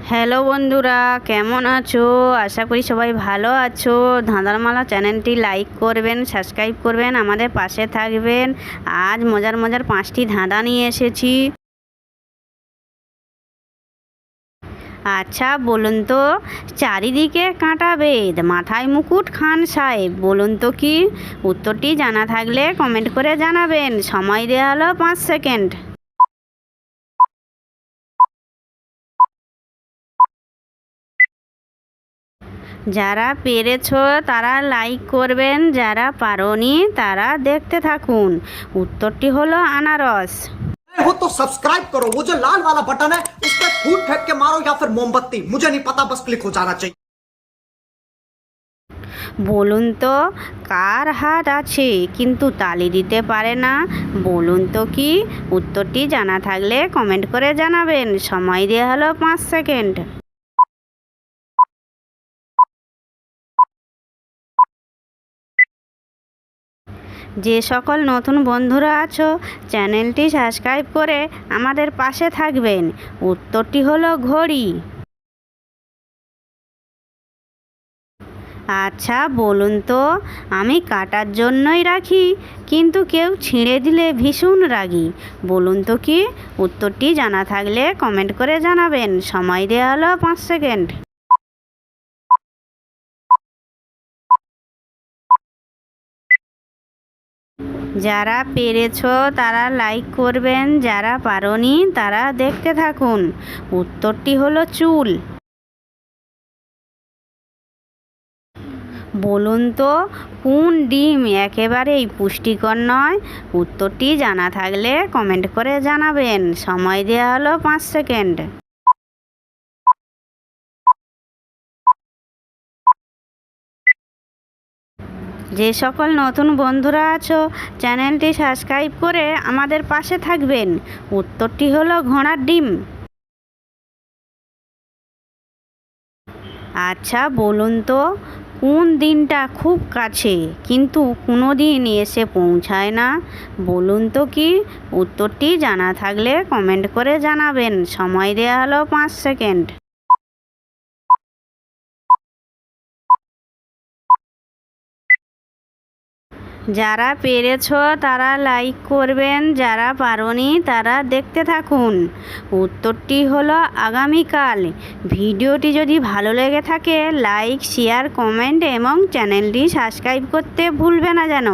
Hello বন্ধুরা, কেমন আছো? আশা করি সবাই ভালো আছো। ধাঁধারমালা চ্যানেলটি লাইক করবেন, সাবস্ক্রাইব করবেন, আমাদের পাশে থাকবেন। আজ মজার মজার 5টি ধাঁধা নিয়ে এসেছি। আচ্ছা বলুন তো, চারিদিকে কাঁটা বেদ, মাথায় মুকুট খান সাহেব, বলুন তো কি? উত্তরটি জানা থাকলে কমেন্ট করে জানাবেন। সময় দেওয়া হলো 5 সেকেন্ড। যারা পেরেছো তারা লাইক করবেন, যারা পারোনি তারা দেখতে থাকুন। উত্তরটি হলো আনারস। हो तो सब्सक्राइब करो, वो जो लाल वाला बटन है उस पर फूट फेंक के मारो या फिर मोमबत्ती, मुझे नहीं पता, बस क्लिक हो जाना चाहिए। বলুন তো, কার হাত আছে কিন্তু তালি দিতে পারে না, বলুন তো কি? উত্তরটি জানা থাকলে কমেন্ট করে জানাবেন। সময় দেওয়া হলো 5 সেকেন্ড। যে সকল নতুন বন্ধুরা আছো চ্যানেলটি সাবস্ক্রাইব করে আমাদের পাশে থাকবেন। উত্তরটি হলো ঘড়ি। আচ্ছা বলুন তো, আমি কাটার জন্যই রাখি কিন্তু কেউ ছিঁড়ে দিলে ভীষণ রাগি, বলুন তো কি? উত্তরটি জানা থাকলে কমেন্ট করে জানাবেন। সময় দেওয়া হলো 5 সেকেন্ড। যারা পেরেছো তারা লাইক করবেন, যারা পারোনি তারা দেখতে থাকুন। উত্তরটি হলো চুল। বলুন তো, কোন ডিম একেবারেই পুষ্টিকর নয়? উত্তরটি জানা থাকলে কমেন্ট করে জানাবেন। সময় দেওয়া হলো 5 সেকেন্ড। যে সকল নতুন বন্ধুরা আছো চ্যানেলটি সাবস্ক্রাইব করে আমাদের পাশে থাকবেন। উত্তরটি হলো ঘোড়ার ডিম। আচ্ছা বলুন তো, কোন দিনটা খুব কাছে কিন্তু কোনো দিন এসে পৌঁছায় না, বলুন তো কি? উত্তরটি জানা থাকলে কমেন্ট করে জানাবেন। সময় দেওয়া হলো 5 সেকেন্ড। যারা পেরেছো তারা লাইক করবেন, যারা পারোনি তারা দেখতে থাকুন। উত্তরটি হলো আগামীকাল। ভিডিওটি যদি ভালো লেগে থাকে লাইক, শেয়ার, কমেন্ট এবং চ্যানেলটি সাবস্ক্রাইব করতে ভুলবে না যেন।